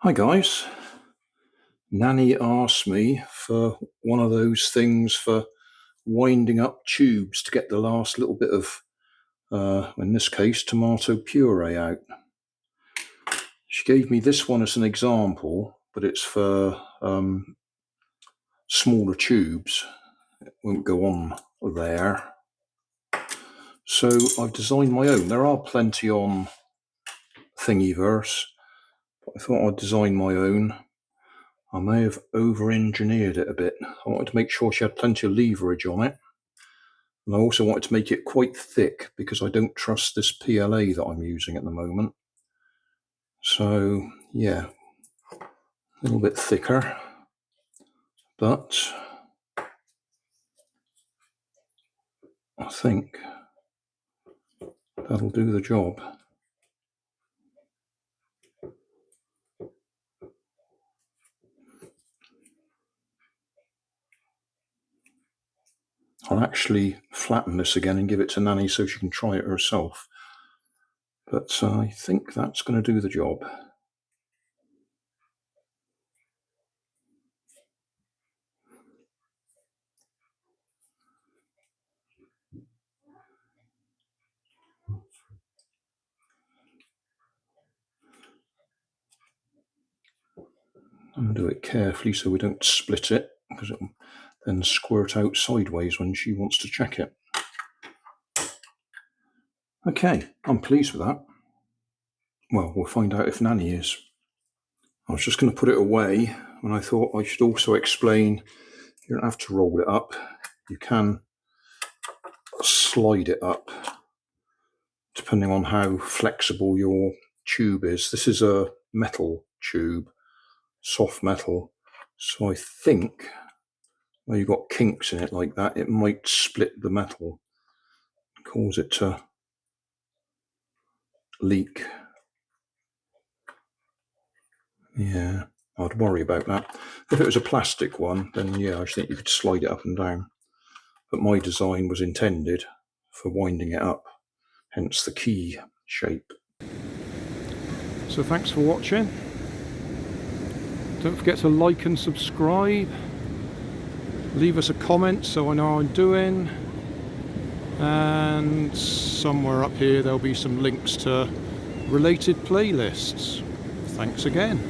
Hi guys, Nanny asked me for one of those things for winding up tubes to get the last little bit of, in this case, tomato puree out. She gave me this one as an example, but it's for smaller tubes. It won't go on there. So I've designed my own. There are plenty on Thingiverse, but I thought I'd design my own. I may have over-engineered it a bit. I wanted to make sure she had plenty of leverage on it. And I also wanted to make it quite thick because I don't trust this PLA that I'm using at the moment. So, yeah, a little bit thicker. But I think that'll do the job. I'll actually flatten this again and give it to Nanny so she can try it herself. But I think that's going to do the job. I'm going to do it carefully so we don't split it, because it'll then squirt out sideways when she wants to check it. Okay, I'm pleased with that. Well, we'll find out if Nanny is. I was just going to put it away, and I thought I should also explain you don't have to roll it up. You can slide it up, depending on how flexible your tube is. This is a metal tube, soft metal, so I think where you've got kinks in it like that, it might split the metal, cause it to leak. Yeah, I'd worry about that. If it was a plastic one, then yeah, I think you could slide it up and down. But my design was intended for winding it up, hence the key shape. So thanks for watching. Don't forget to like and subscribe. Leave us a comment so I know how I'm doing. And somewhere up here there'll be some links to related playlists. Thanks again.